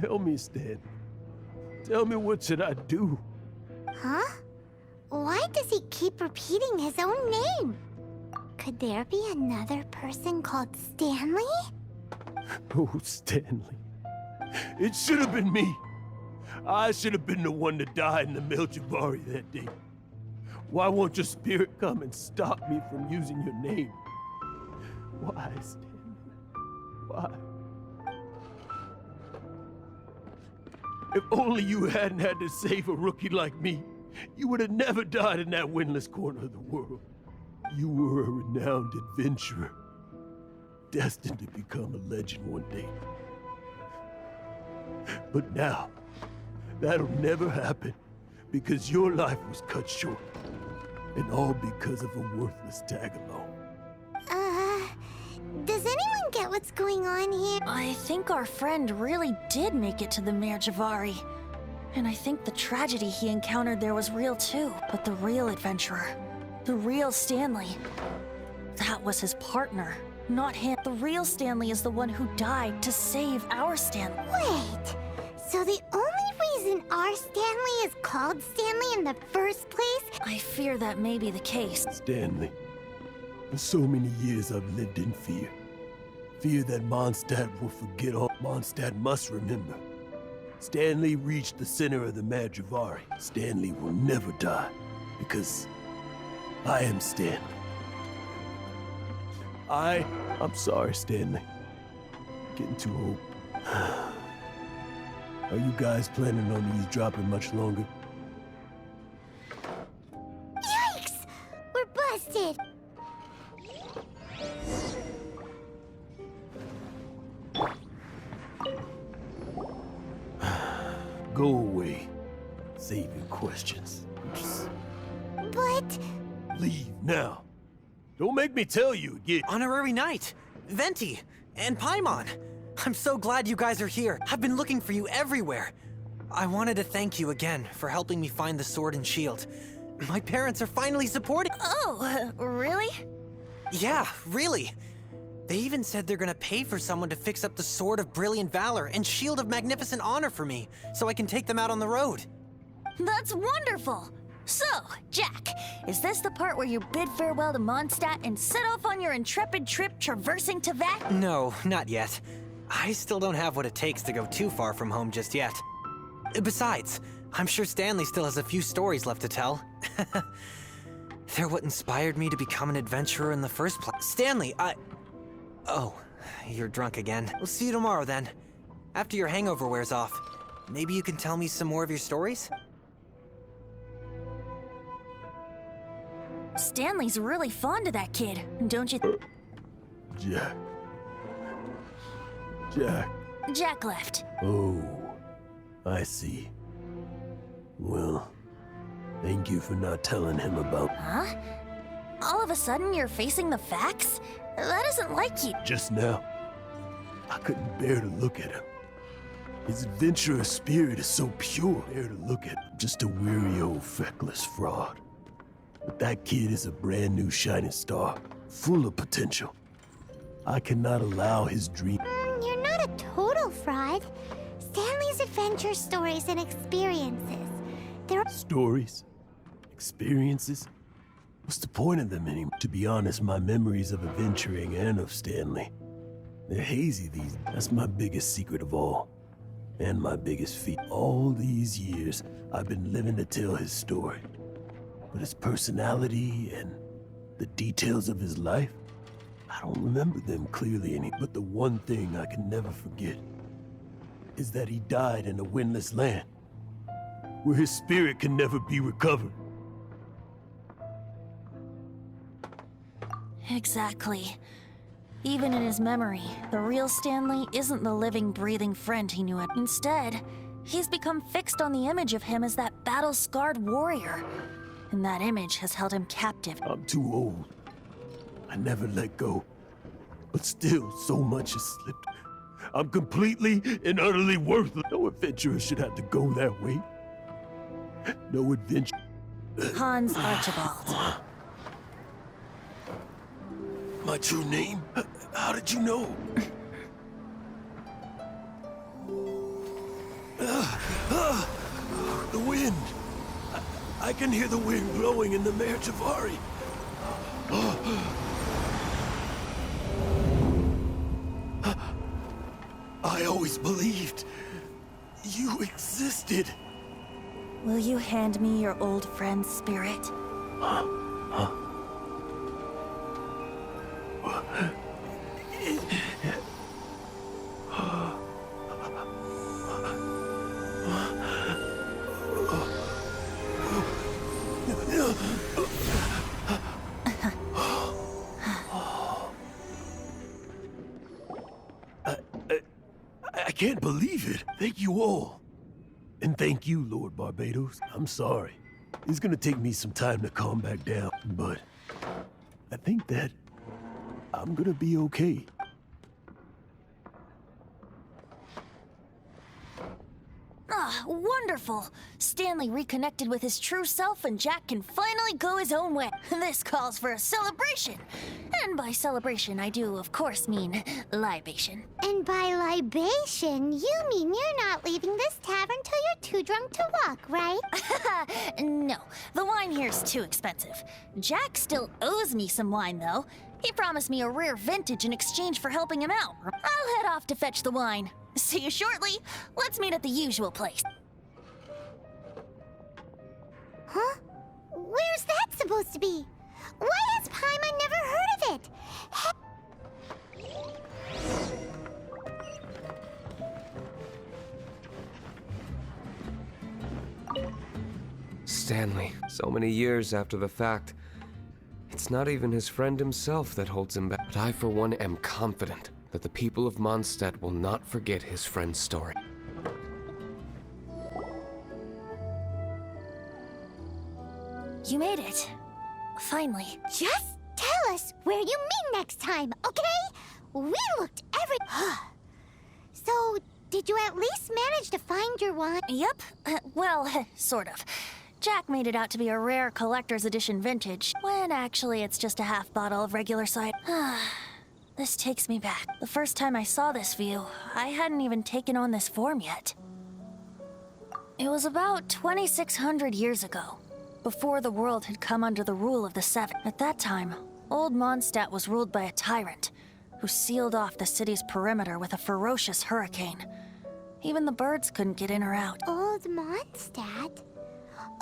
Tell me, Stan. Tell me, what should I do? Huh? Why does he keep repeating his own name? Could there be another person called Stanley? Oh, Stanley. It should have been me. I should have been the one that died in the Melchivari that day. Why won't your spirit come and stop me from using your name? Why, Stanley? Why? If only you hadn't had to save a rookie like me, you would have never died in that windless corner of the world. You were a renowned adventurer, destined to become a legend one day. But now, that'll never happen, because your life was cut short, and all because of a worthless tag-along. Does anyone get what's going on here? I think our friend really did make it to the MEATBALL. And I think the tragedy he encountered there was real too. But the real adventurer, the real Stanley, that was his partner, not him. The real Stanley is the one who died to save our Stanley. Wait, so the only reason our Stanley is called Stanley in the first place? I fear that may be the case. Stanley, for so many years I've lived in fear. Fear that Mondstadt will forget all Mondstadt must remember. Stanley reached the center of the MEATBALL. Stanley will never die, because I am Stanley. I'm sorry, Stanley. Getting too old. Are you guys planning on eavesdropping much longer? Yikes! We're busted! Go away. Saving questions. But... Leave now. Don't make me tell you again. Honorary Knight, Venti, and Paimon. I'm so glad you guys are here. I've been looking for you everywhere. I wanted to thank you again for helping me find the sword and shield. My parents are finally supporting. Oh, really? Yeah, really. They even said they're gonna pay for someone to fix up the Sword of Brilliant Valor and Shield of Magnificent Honor for me, so I can take them out on the road. That's wonderful! So, Jack, is this the part where you bid farewell to Mondstadt and set off on your intrepid trip traversing Teyvat? No, not yet. I still don't have what it takes to go too far from home just yet. Besides, I'm sure Stanley still has a few stories left to tell. They're what inspired me to become an adventurer in the first place. Stanley, Oh, you're drunk again. We'll see you tomorrow then. After your hangover wears off. Maybe you can tell me some more of your stories? Stanley's really fond of that kid, don't you? Jack. Jack. Jack left. Oh, I see. Well, thank you for not telling him about... Huh? All of a sudden you're facing the facts? That isn't like you. Just now, I couldn't bear to look at him. His adventurous spirit is so pure. Bear to look at just a weary old feckless fraud. But that kid is a brand new shining star, full of potential. I cannot allow his dream... You're not a total fraud. Stanley's adventure stories and experiences. They're... Stories? Experiences? What's the point of them anymore? To be honest, my memories of adventuring and of Stanley, they're hazy these. That's my biggest secret of all. And my biggest feat. All these years, I've been living to tell his story. But his personality and the details of his life, I don't remember them clearly anymore. But the one thing I can never forget is that he died in a windless land, where his spirit can never be recovered. Exactly. Even in his memory, the real Stanley isn't the living, breathing friend he knew. Instead, he's become fixed on the image of him as that battle-scarred warrior. And that image has held him captive. I'm too old. I never let go. But still, so much has slipped. I'm completely and utterly worthless. No adventurer should have to go that way. No adventure. Hans Archibald. My true name? How did you know? can hear the wind blowing in the Mare Javari. I always believed you existed. Will you hand me your old friend's spirit? I can't believe it. Thank you all. And thank you, Lord Barbados. I'm sorry. It's gonna take me some time to calm back down, but I think that I'm gonna be okay. Ah, wonderful! Stanley reconnected with his true self and Jack can finally go his own way. This calls for a celebration. And by celebration, I do, of course, mean libation. And by libation, you mean you're not leaving this tavern till you're too drunk to walk, right? No, the wine here's too expensive. Jack still owes me some wine, though. He promised me a rare vintage in exchange for helping him out. I'll head off to fetch the wine. See you shortly. Let's meet at the usual place. Huh? Where's that supposed to be? Why has Paimon never heard of it? Stanley, so many years after the fact. It's not even his friend himself that holds him back. But I, for one, am confident that the people of Mondstadt will not forget his friend's story. You made it. Finally. Just tell us where you meet next time, okay? We looked every... So, did you at least manage to find your wine? Yep. Well, sort of. Jack made it out to be a rare collector's edition vintage, when actually it's just a half bottle of regular cider. This takes me back. The first time I saw this view, I hadn't even taken on this form yet. It was about 2,600 years ago, before the world had come under the rule of the Seven. At that time, old Mondstadt was ruled by a tyrant, who sealed off the city's perimeter with a ferocious hurricane. Even the birds couldn't get in or out. Old Mondstadt?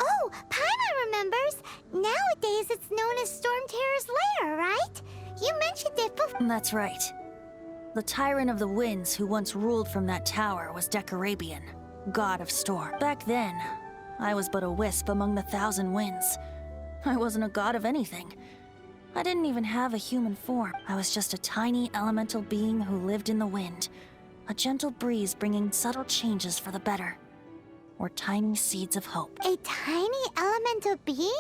Oh, Paimon remembers! Nowadays it's known as Storm Terror's lair, right? You mentioned it before. That's right. The Tyrant of the Winds who once ruled from that tower was Decarabian, god of storm. Back then, I was but a wisp among the thousand winds. I wasn't a god of anything. I didn't even have a human form. I was just a tiny elemental being who lived in the wind. A gentle breeze bringing subtle changes for the better. Or tiny seeds of hope. A tiny elemental being?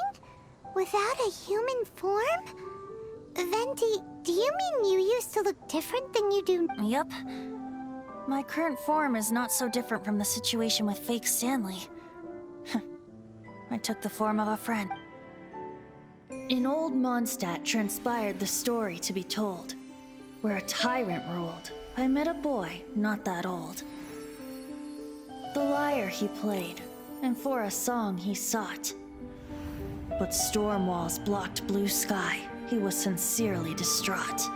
Without a human form? Venti, do you mean you used to look different than you do? Yep. My current form is not so different from the situation with fake Stanley. I took the form of a friend. In old Mondstadt transpired the story to be told, where a tyrant ruled. I met a boy not that old. The lyre he played, and for a song he sought. But storm walls blocked blue sky. He was sincerely distraught.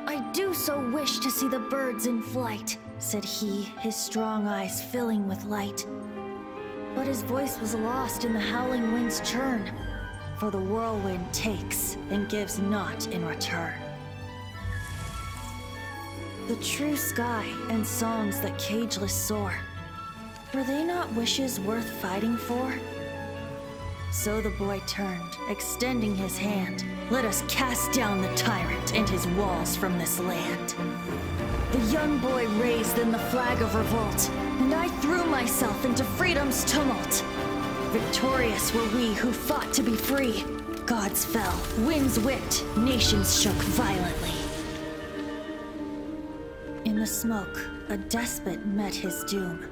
I do so wish to see the birds in flight, said he, his strong eyes filling with light. But his voice was lost in the howling wind's churn, for the whirlwind takes and gives not in return. The true sky and songs that cageless soar, were they not wishes worth fighting for? So the boy turned, extending his hand. Let us cast down the tyrant and his walls from this land. The young boy raised then the flag of revolt, and I threw myself into freedom's tumult. Victorious were we who fought to be free. Gods fell, winds whipped, nations shook violently. In the smoke, a despot met his doom.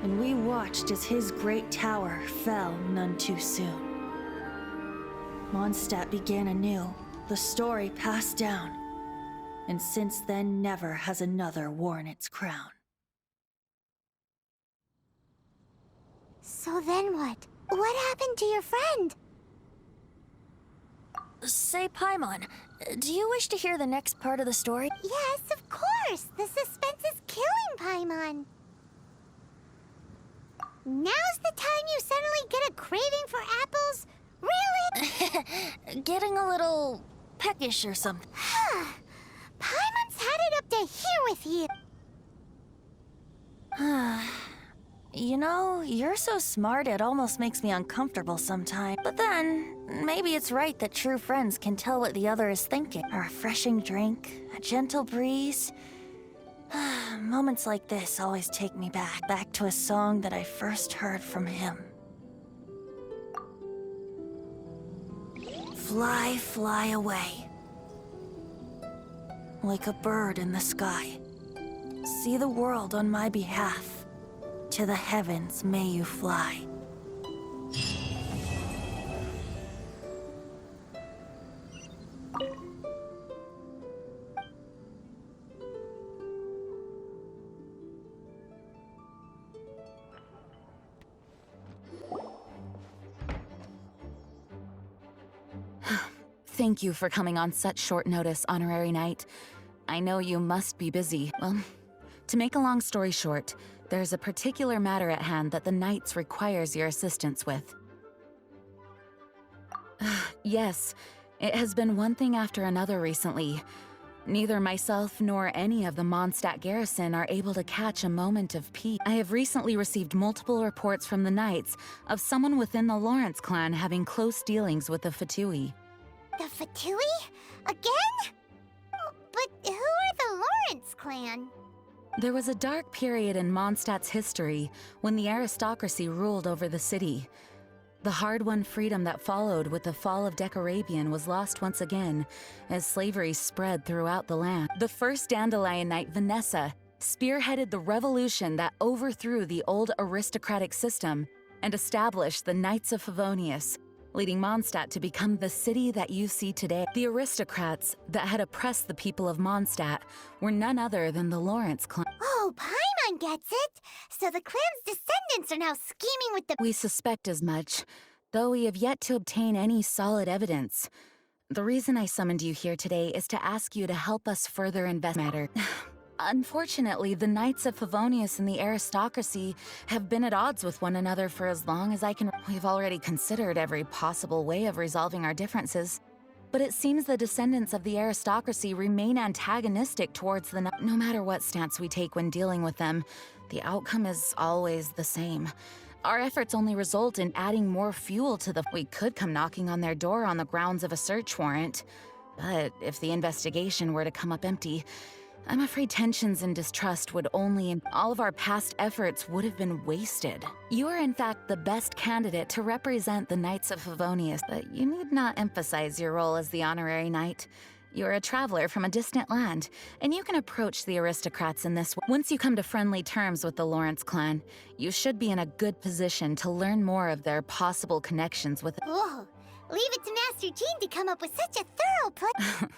And we watched as his great tower fell none too soon. Mondstadt began anew, the story passed down, and since then never has another worn its crown. So then what? What happened to your friend? Say, Paimon, do you wish to hear the next part of the story? Yes, of course. The suspense is killing Paimon. Now's the time you suddenly get a craving for apples? Really? Getting a little peckish or something. Paimon's had it up to here with you. You know, you're so smart it almost makes me uncomfortable sometimes. But then, maybe it's right that true friends can tell what the other is thinking. A refreshing drink, a gentle breeze. Moments like this always take me back to a song that I first heard from him. Fly, fly away. Like a bird in the sky. See the world on my behalf. To the heavens may you fly. Thank you for coming on such short notice, Honorary Knight. I know you must be busy. Well, to make a long story short, there's a particular matter at hand that the Knights requires your assistance with. Yes, it has been one thing after another recently. Neither myself nor any of the Mondstadt garrison are able to catch a moment of peace. I have recently received multiple reports from the Knights of someone within the Lawrence clan having close dealings with the Fatui. The Fatui? Again? But who are the Lawrence clan? There was a dark period in Mondstadt's history when the aristocracy ruled over the city. The hard-won freedom that followed with the fall of Decarabian was lost once again as slavery spread throughout the land. The first Dandelion Knight, Vanessa, spearheaded the revolution that overthrew the old aristocratic system and established the Knights of Favonius, leading Mondstadt to become the city that you see today. The aristocrats that had oppressed the people of Mondstadt were none other than the Lawrence clan. Oh, Paimon gets it! So the clan's descendants are now scheming with the— We suspect as much, though we have yet to obtain any solid evidence. The reason I summoned you here today is to ask you to help us further investigate the matter. Unfortunately, the Knights of Favonius and the aristocracy have been at odds with one another for as long as I can. We've already considered every possible way of resolving our differences, but it seems the descendants of the aristocracy remain antagonistic towards the no matter what stance we take when dealing with them, the outcome is always the same. Our efforts only result in adding more fuel to the— We could come knocking on their door on the grounds of a search warrant, but if the investigation were to come up empty, I'm afraid tensions and distrust would only— all of our past efforts would have been wasted. You are in fact the best candidate to represent the Knights of Favonius, but you need not emphasize your role as the honorary knight. You're a traveler from a distant land, and you can approach the aristocrats in this way. Once you come to friendly terms with the Lawrence clan, you should be in a good position to learn more of their possible connections with— Whoa! Leave it to Master Jean to come up with such a thorough plan.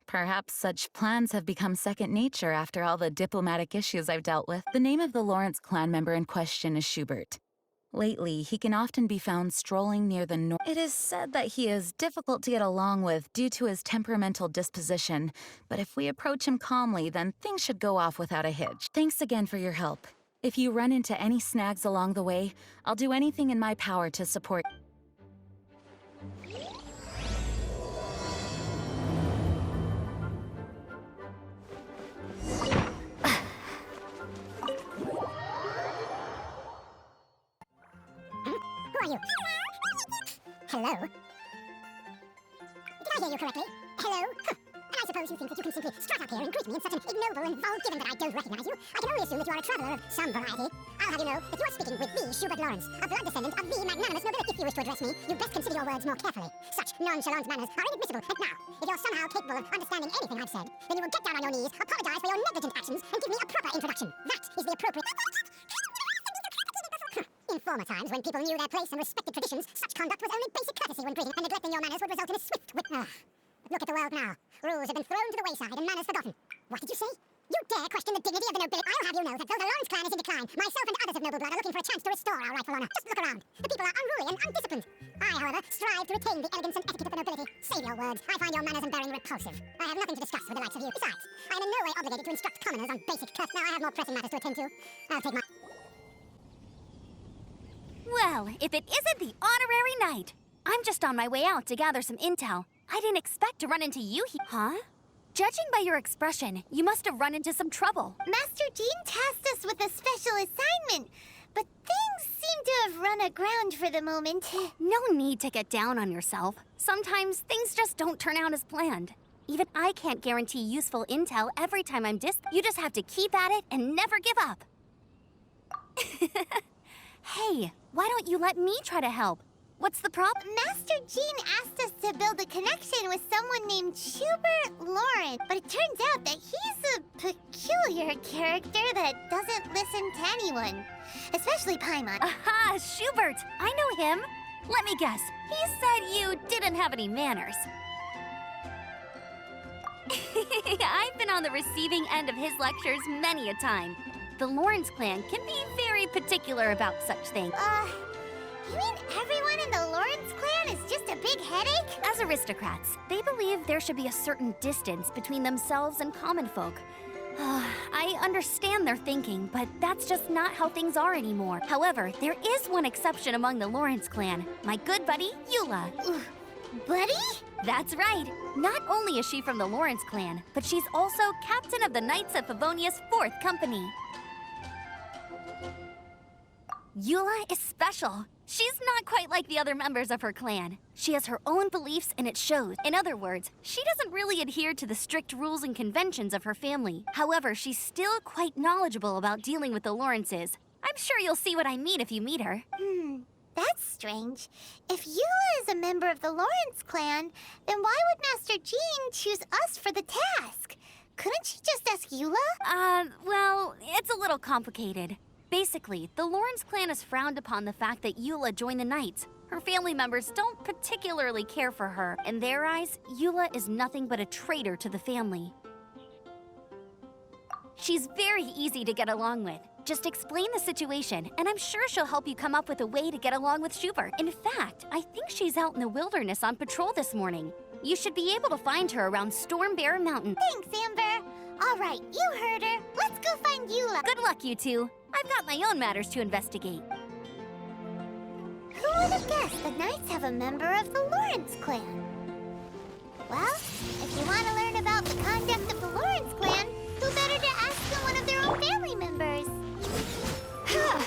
Perhaps such plans have become second nature after all the diplomatic issues I've dealt with. The name of the Lawrence clan member in question is Schubert. Lately, he can often be found strolling near the north. It is said that he is difficult to get along with due to his temperamental disposition, but if we approach him calmly, then things should go off without a hitch. Thanks again for your help. If you run into any snags along the way, I'll do anything in my power to support— Who are you? Hello? Did I hear you correctly? Hello? Huh. And I suppose you think that you can simply strut up here and greet me in such an ignoble and vulgar— Given that I don't recognize you, I can only assume that you are a traveler of some variety. I'll have you know that you are speaking with the Schubert Lawrence, a blood descendant of the magnanimous nobility. If you wish to address me, you best consider your words more carefully. Such nonchalant manners are inadmissible. And now, if you're somehow capable of understanding anything I've said, then you will get down on your knees, apologize for your negligent actions, and give me a proper introduction. That is the appropriate— In former times, when people knew their place and respected traditions, such conduct was only basic courtesy when greeting, and neglecting your manners would result in a swift whip. Look at the world now. Rules have been thrown to the wayside and manners forgotten. What did you say? You dare question the dignity of the nobility? I'll have you know that though the Lawrence clan is in decline, myself and others of noble blood are looking for a chance to restore our rightful honor. Just look around. The people are unruly and undisciplined. I, however, strive to retain the elegance and etiquette of the nobility. Save your words. I find your manners and bearing repulsive. I have nothing to discuss with the likes of you. Besides, I am in no way obligated to instruct commoners on basic customs. Now I have more pressing matters to attend to. I'll take my... Well, if it isn't the honorary knight. I'm just on my way out to gather some intel. I didn't expect to run into you here. Huh? Judging by your expression, you must have run into some trouble. Master Jean tasked us with a special assignment, but things seem to have run aground for the moment. No need to get down on yourself. Sometimes things just don't turn out as planned. Even I can't guarantee useful intel every time I'm You just have to keep at it and never give up. Hey, why don't you let me try to help? What's the problem? Master Jean asked us to build a connection with someone named Schubert Lawrence, but it turns out that he's a peculiar character that doesn't listen to anyone, especially Paimon. Aha, Schubert! I know him. Let me guess. He said you didn't have any manners. I've been on the receiving end of his lectures many a time. The Lawrence clan can be very particular about such things. You mean everyone in the Lawrence clan is just a big headache? As aristocrats, they believe there should be a certain distance between themselves and common folk. I understand their thinking, but that's just not how things are anymore. However, there is one exception among the Lawrence clan. My good buddy, Eula. Buddy? That's right. Not only is she from the Lawrence clan, but she's also captain of the Knights of Favonia's 4th Company. Eula is special. She's not quite like the other members of her clan. She has her own beliefs and it shows. In other words, she doesn't really adhere to the strict rules and conventions of her family. However, she's still quite knowledgeable about dealing with the Lawrences. I'm sure you'll see what I mean if you meet her. That's strange. If Eula is a member of the Lawrence clan, then why would Master Jean choose us for the task? Couldn't she just ask Eula? Well, it's a little complicated. Basically, the Lawrence clan has frowned upon the fact that Eula joined the Knights. Her family members don't particularly care for her. In their eyes, Eula is nothing but a traitor to the family. She's very easy to get along with. Just explain the situation, and I'm sure she'll help you come up with a way to get along with Schubert. In fact, I think she's out in the wilderness on patrol this morning. You should be able to find her around Stormbear Mountain. Thanks, Amber. All right, you heard her. Let's go find Eula. Good luck, you two. I've got my own matters to investigate. Who would have guessed the Knights have a member of the Lawrence clan? Well, if you want to learn about the conduct of the Lawrence clan, who better to ask than one of their own family members? Huh.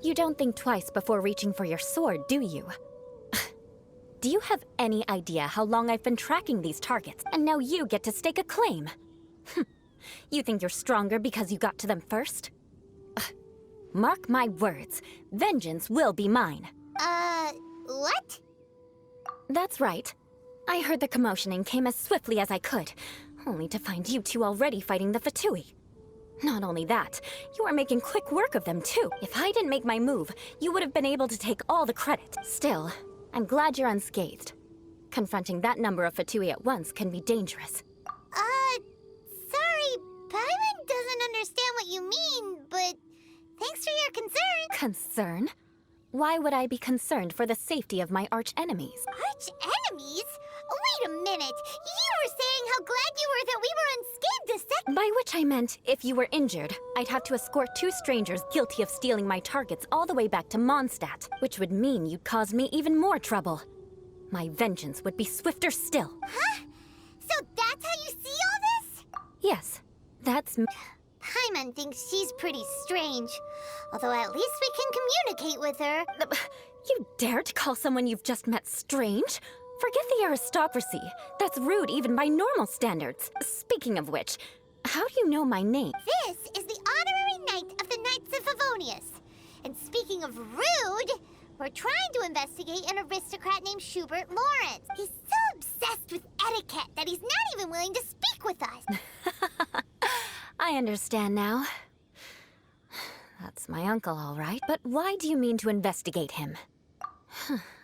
You don't think twice before reaching for your sword, do you? Do you have any idea how long I've been tracking these targets, and now you get to stake a claim? You think you're stronger because you got to them first? Mark my words, vengeance will be mine. What? That's right. I heard the commotion and came as swiftly as I could, only to find you two already fighting the Fatui. Not only that, you are making quick work of them too. If I didn't make my move, you would have been able to take all the credit. Still, I'm glad you're unscathed. Confronting that number of Fatui at once can be dangerous. Sorry, Paimon doesn't understand what you mean, but thanks for your concern. Concern? Why would I be concerned for the safety of my arch-enemies? Arch-enemies? Wait a minute! You were saying how glad you were that we were unscathed a second— By which I meant, if you were injured, I'd have to escort 2 strangers guilty of stealing my targets all the way back to Mondstadt, which would mean you'd cause me even more trouble. My vengeance would be swifter still. Huh? So that's how you see all this? Yes, that's me. Paimon thinks she's pretty strange. Although at least we can communicate with her. You dare to call someone you've just met strange? Forget the aristocracy. That's rude even by normal standards. Speaking of which, how do you know my name? This is the honorary knight of the Knights of Favonius. And speaking of rude, we're trying to investigate an aristocrat named Schubert Lawrence. He's so obsessed with etiquette that he's not even willing to speak with us. I understand now. That's my uncle, all right. But why do you mean to investigate him?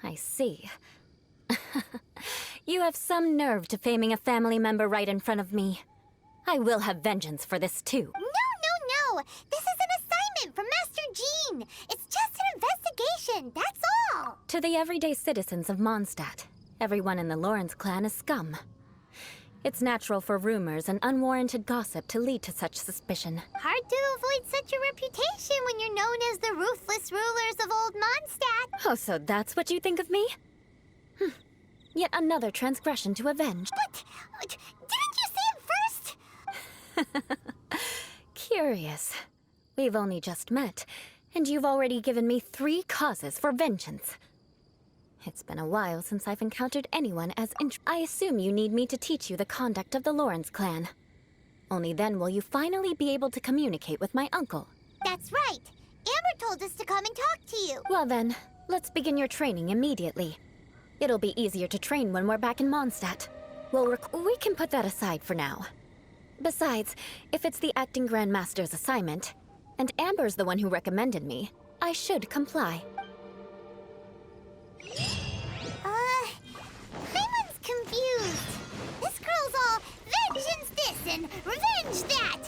I see. You have some nerve to faming a family member right in front of me. I will have vengeance for this, too. No. This is an assignment from Master Jean. It's just an investigation, that's all. To the everyday citizens of Mondstadt, everyone in the Lawrence clan is scum. It's natural for rumors and unwarranted gossip to lead to such suspicion. Hard to avoid such a reputation when you're known as the ruthless rulers of Old Mondstadt. Oh, so that's what you think of me? Yet another transgression to avenge. But didn't you say it first? Curious. We've only just met, and you've already given me 3 causes for vengeance. It's been a while since I've encountered anyone as I assume you need me to teach you the conduct of the Lawrence clan. Only then will you finally be able to communicate with my uncle. That's right. Amber told us to come and talk to you. Well then, let's begin your training immediately. It'll be easier to train when we're back in Mondstadt. We can put that aside for now. Besides, if it's the acting Grandmaster's assignment, and Amber's the one who recommended me, I should comply. Paimon's confused. This girl's all vengeance this and revenge that.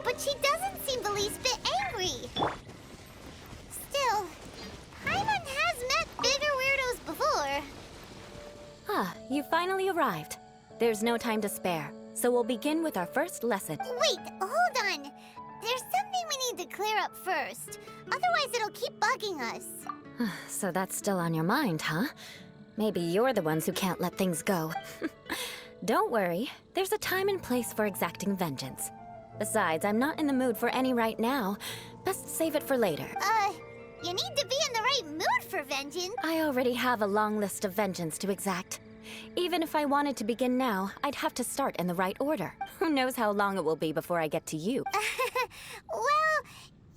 But she doesn't seem the least bit angry. Still, Paimon has met bigger weirdos before. Ah, you finally arrived. There's no time to spare, so we'll begin with our first lesson. Wait, hold on. There's something we need to clear up first. Otherwise, it'll keep bugging us. So that's still on your mind, huh? Maybe you're the ones who can't let things go. Don't worry, there's a time and place for exacting vengeance. Besides, I'm not in the mood for any right now. Best save it for later. You need to be in the right mood for vengeance. I already have a long list of vengeance to exact. Even if I wanted to begin now, I'd have to start in the right order. Who knows how long it will be before I get to you? Well,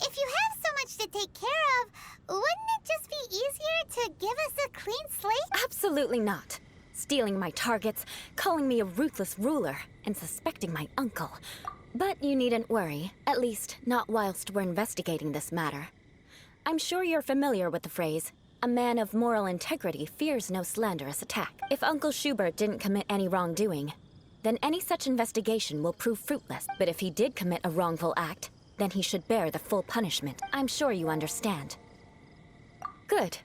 if you have so much to take care of, wouldn't it just be easier to give us a clean slate? Absolutely not. Stealing my targets, calling me a ruthless ruler, and suspecting my uncle. But you needn't worry, at least not whilst we're investigating this matter. I'm sure you're familiar with the phrase, a man of moral integrity fears no slanderous attack. If Uncle Schubert didn't commit any wrongdoing, then any such investigation will prove fruitless. But if he did commit a wrongful act, then he should bear the full punishment. I'm sure you understand. Good.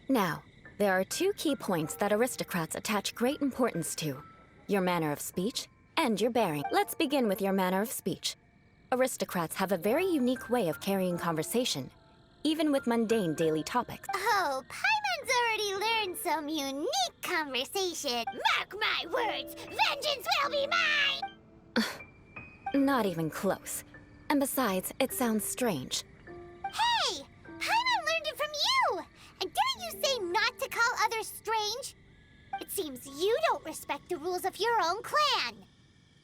Now, there are 2 key points that aristocrats attach great importance to: your manner of speech and your bearing. Let's begin with your manner of speech. Aristocrats have a very unique way of carrying conversation, even with mundane daily topics. Oh, Paimon's already learned some unique conversation. Mark my words, vengeance will be mine! Not even close. And besides, it sounds strange. Hey! Paimon learned it from you! And didn't you say not to call others strange? It seems you don't respect the rules of your own clan.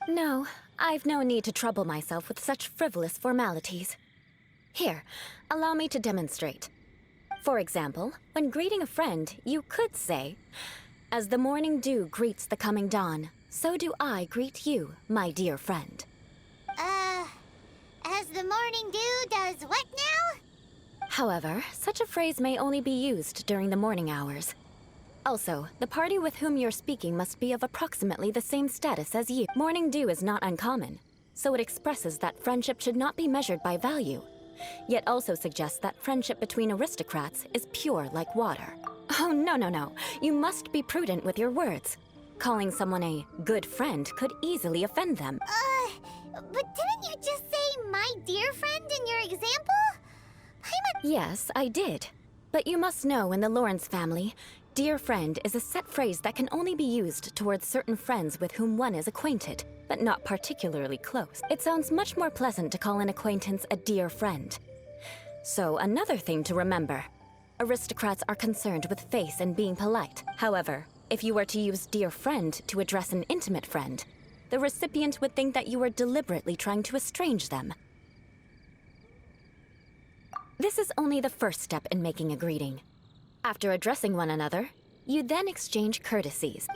No, I've no need to trouble myself with such frivolous formalities. Here, allow me to demonstrate. For example, when greeting a friend, you could say, "As the morning dew greets the coming dawn, so do I greet you, my dear friend." As the morning dew does what now? However, such a phrase may only be used during the morning hours. Also, the party with whom you're speaking must be of approximately the same status as you. Morning dew is not uncommon, so it expresses that friendship should not be measured by value, yet also suggests that friendship between aristocrats is pure like water. Oh, no. You must be prudent with your words. Calling someone a good friend could easily offend them. But didn't you just say my dear friend in your example? Yes, I did. But you must know in the Lawrence family, dear friend is a set phrase that can only be used towards certain friends with whom one is acquainted. but not particularly close. It sounds much more pleasant to call an acquaintance a dear friend. So, another thing to remember. Aristocrats are concerned with face and being polite. However, if you were to use dear friend to address an intimate friend, the recipient would think that you were deliberately trying to estrange them. This is only the first step in making a greeting. After addressing one another, you then exchange courtesies.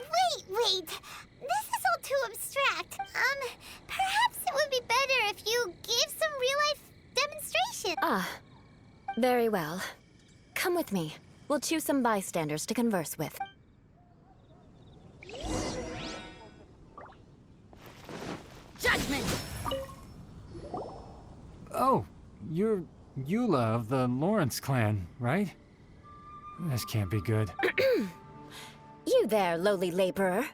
Wait. This is all too abstract. Perhaps it would be better if you gave some real-life demonstration. Ah, very well. Come with me. We'll choose some bystanders to converse with. Judgment! Oh, you're Eula of the Lawrence clan, right? This can't be good. You there, lowly laborer.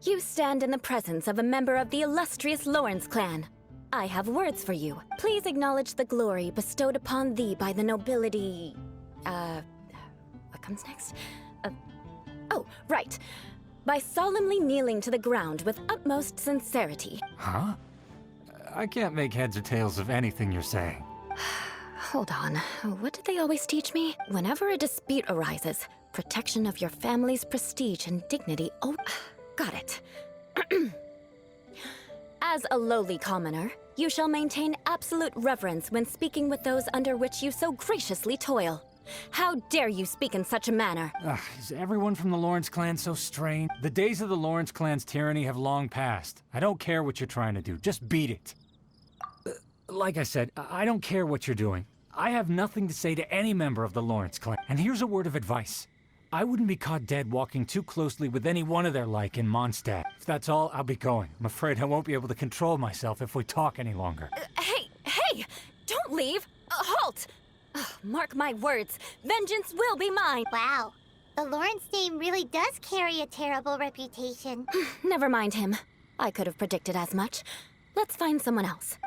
You stand in the presence of a member of the illustrious Lawrence clan. I have words for you. Please acknowledge the glory bestowed upon thee by the nobility... what comes next? Oh, right. By solemnly kneeling to the ground with utmost sincerity. Huh? I can't make heads or tails of anything you're saying. Hold on. What did they always teach me? Whenever a dispute arises, protection of your family's prestige and dignity... Oh, got it. As a lowly commoner, you shall maintain absolute reverence when speaking with those under which you so graciously toil. How dare you speak in such a manner? Is everyone from the Lawrence clan so strange? The days of the Lawrence clan's tyranny have long passed. I don't care what you're trying to do. Just beat it. Like I said, I don't care what you're doing. I have nothing to say to any member of the Lawrence clan. And here's a word of advice. I wouldn't be caught dead walking too closely with any one of their like in Mondstadt. If that's all, I'll be going. I'm afraid I won't be able to control myself if we talk any longer. Hey! Don't leave! Halt! Mark my words, vengeance will be mine! Wow. The Lawrence name really does carry a terrible reputation. Never mind him. I could have predicted as much. Let's find someone else.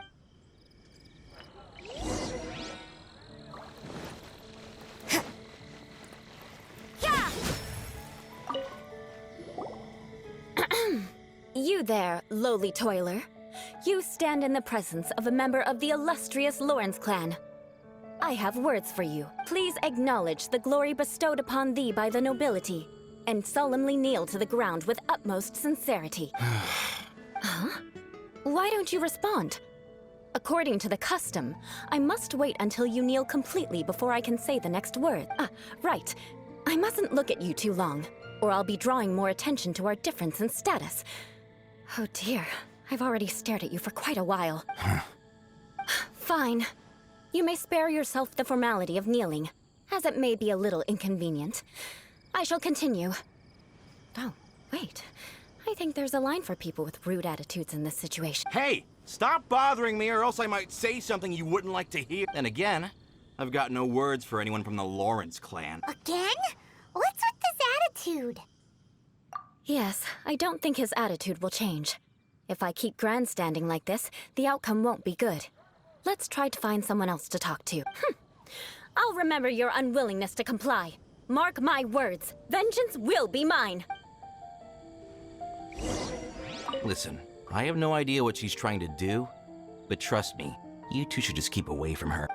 You there, lowly toiler. You stand in the presence of a member of the illustrious Lawrence clan. I have words for you. Please acknowledge the glory bestowed upon thee by the nobility, and solemnly kneel to the ground with utmost sincerity. Huh? Why don't you respond? According to the custom, I must wait until you kneel completely before I can say the next word. Right. I mustn't look at you too long, or I'll be drawing more attention to our difference in status. Oh dear, I've already stared at you for quite a while. Fine. You may spare yourself the formality of kneeling, as it may be a little inconvenient. I shall continue. Oh, wait. I think there's a line for people with rude attitudes in this situation. Hey! Stop bothering me or else I might say something you wouldn't like to hear. And again, I've got no words for anyone from the Lawrence clan. Again? What's with this attitude? Yes, I don't think his attitude will change. If I keep grandstanding like this, the outcome won't be good. Let's try to find someone else to talk to. I'll remember your unwillingness to comply. Mark my words, vengeance will be mine. Listen, I have no idea what she's trying to do, but trust me, you two should just keep away from her.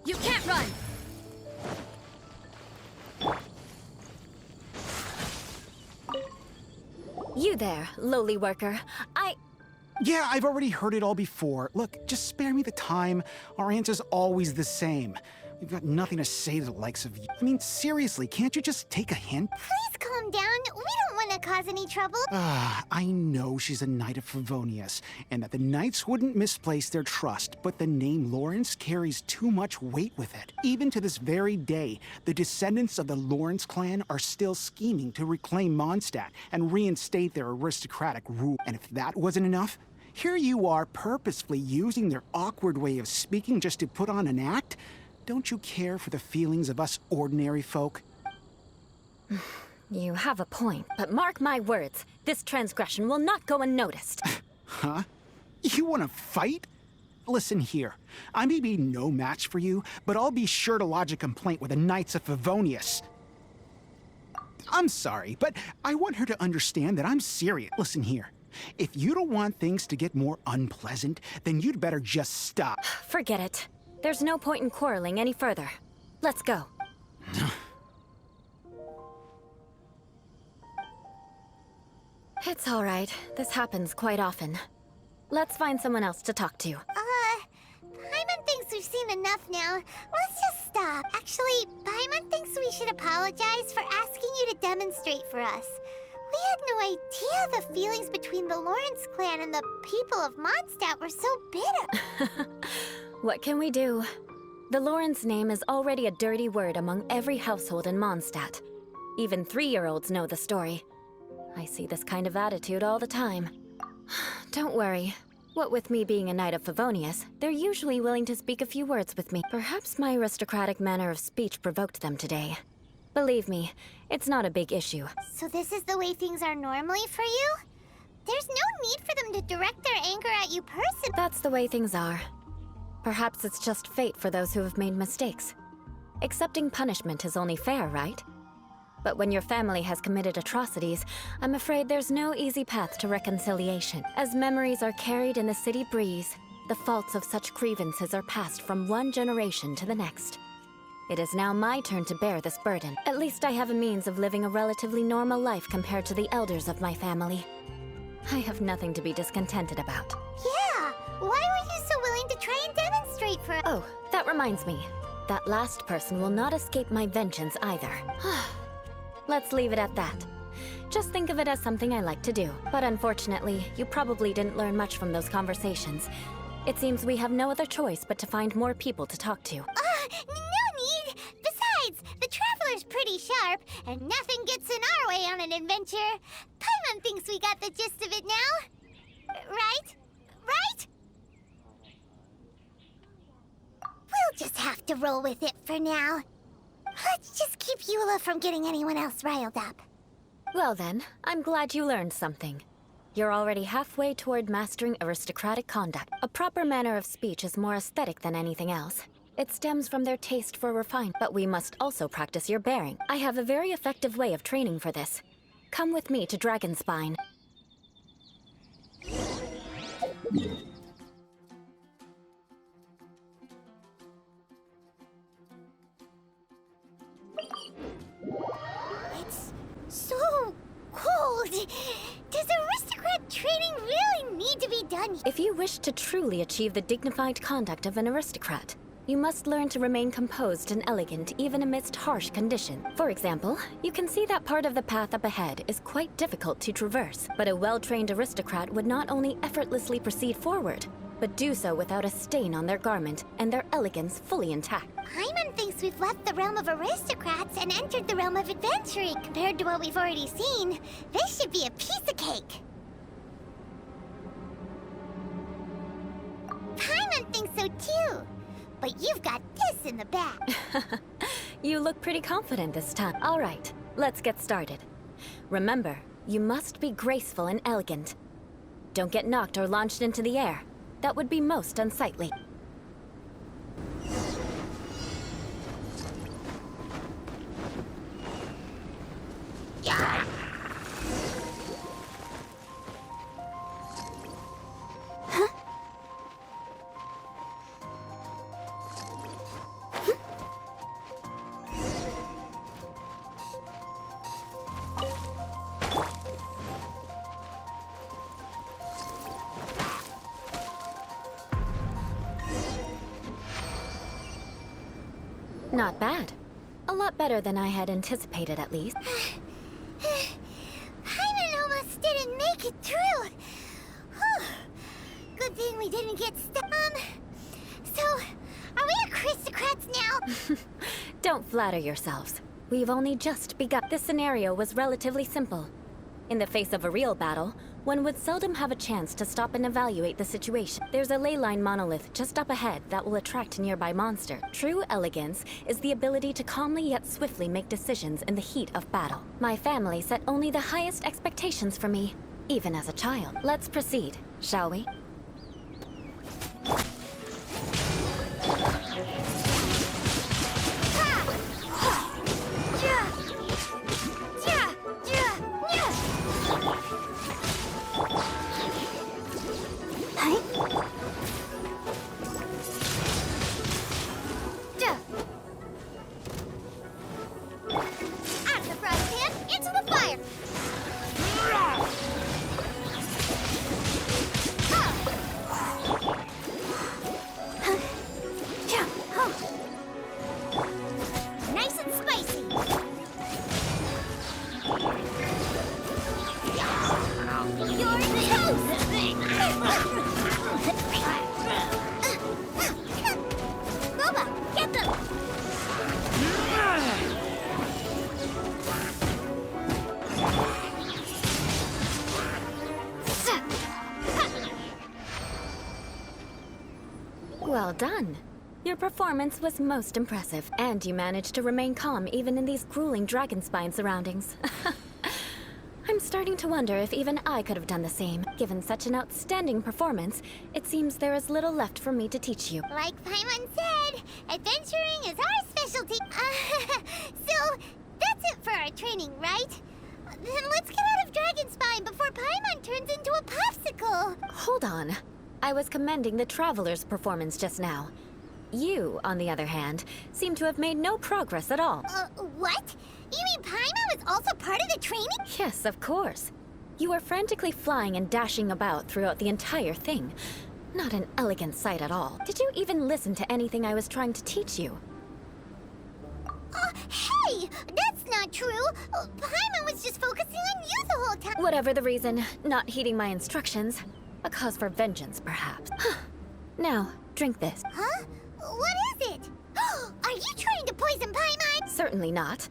You can't run! You there, lowly worker. Yeah, I've already heard it all before. Look, just spare me the time. Our answer's always the same. We've got nothing to say to the likes of you. I mean, seriously, can't you just take a hint? Please calm down. We don't want to cause any trouble. I know she's a knight of Favonius, and that the knights wouldn't misplace their trust, but the name Lawrence carries too much weight with it. Even to this very day, the descendants of the Lawrence clan are still scheming to reclaim Mondstadt and reinstate their aristocratic rule. And if that wasn't enough, here you are purposefully using their awkward way of speaking just to put on an act? Don't you care for the feelings of us ordinary folk? You have a point, but mark my words, this transgression will not go unnoticed. Huh? You want to fight? Listen here, I may be no match for you, but I'll be sure to lodge a complaint with the Knights of Favonius. I'm sorry, but I want her to understand that I'm serious. Listen here. If you don't want things to get more unpleasant, then you'd better just stop. Forget it. There's no point in quarreling any further. Let's go. It's all right. This happens quite often. Let's find someone else to talk to. Paimon thinks we've seen enough now. Let's just stop. Actually, Paimon thinks we should apologize for asking you to demonstrate for us. We had no idea the feelings between the Lawrence clan and the people of Mondstadt were so bitter. What can we do? The Lawrence name is already a dirty word among every household in Mondstadt. Even 3-year-olds know the story. I see this kind of attitude all the time. Don't worry. What with me being a Knight of Favonius, they're usually willing to speak a few words with me. Perhaps my aristocratic manner of speech provoked them today. Believe me, it's not a big issue. So this is the way things are normally for you? There's no need for them to direct their anger at you personally. That's the way things are. Perhaps it's just fate for those who have made mistakes. Accepting punishment is only fair, right? But when your family has committed atrocities, I'm afraid there's no easy path to reconciliation. As memories are carried in the city breeze, the faults of such grievances are passed from one generation to the next. It is now my turn to bear this burden. At least I have a means of living a relatively normal life compared to the elders of my family. I have nothing to be discontented about. Yeah! Why were you so willing to try and demonstrate for us? Oh, that reminds me. That last person will not escape my vengeance either. Let's leave it at that. Just think of it as something I like to do. But unfortunately, you probably didn't learn much from those conversations. It seems we have no other choice but to find more people to talk to. No need! Besides, the Traveler's pretty sharp, and nothing gets in our way on an adventure. Paimon thinks we got the gist of it now. Right? Right? We'll just have to roll with it for now. Let's just keep Eula from getting anyone else riled up. Well then, I'm glad you learned something. You're already halfway toward mastering aristocratic conduct. A proper manner of speech is more aesthetic than anything else. It stems from their taste for refinement, but we must also practice your bearing. I have a very effective way of training for this. Come with me to Dragonspine. It's so cold. Does aristocrat training really need to be done? If you wish to truly achieve the dignified conduct of an aristocrat, you must learn to remain composed and elegant even amidst harsh conditions. For example, you can see that part of the path up ahead is quite difficult to traverse, but a well-trained aristocrat would not only effortlessly proceed forward, but do so without a stain on their garment and their elegance fully intact. Paimon thinks we've left the realm of aristocrats and entered the realm of adventuring. Compared to what we've already seen, this should be a piece of cake. Paimon thinks so too. But you've got this in the back. You look pretty confident this time. All right, let's get started. Remember, you must be graceful and elegant. Don't get knocked or launched into the air. That would be most unsightly. Not bad. A lot better than I had anticipated, at least. Paimon almost didn't make it through. Whew. Good thing we didn't get stuck. So, are we aristocrats now? Don't flatter yourselves. We've only just begun. This scenario was relatively simple. In the face of a real battle, one would seldom have a chance to stop and evaluate the situation. There's a ley line monolith just up ahead that will attract nearby monsters. True elegance is the ability to calmly yet swiftly make decisions in the heat of battle. My family set only the highest expectations for me, even as a child. Let's proceed, shall we? Well done. Your performance was most impressive, and you managed to remain calm even in these grueling dragonspine surroundings. I'm starting to wonder if even I could have done the same. Given such an outstanding performance, it seems there is little left for me to teach you. Like Paimon said, adventuring is our specialty. So, that's it for our training, right? Then let's get out of Dragonspine before Paimon turns into a popsicle. Hold on. I was commending the Traveler's performance just now. You, on the other hand, seem to have made no progress at all. What? You mean Paimon was also part of the training? Yes, of course. You were frantically flying and dashing about throughout the entire thing. Not an elegant sight at all. Did you even listen to anything I was trying to teach you? Hey! That's not true! Paimon was just focusing on you the whole time! Whatever the reason, not heeding my instructions. A cause for vengeance, perhaps. Now, drink this. Huh? What is it? Are you trying to poison Paimon? Certainly not.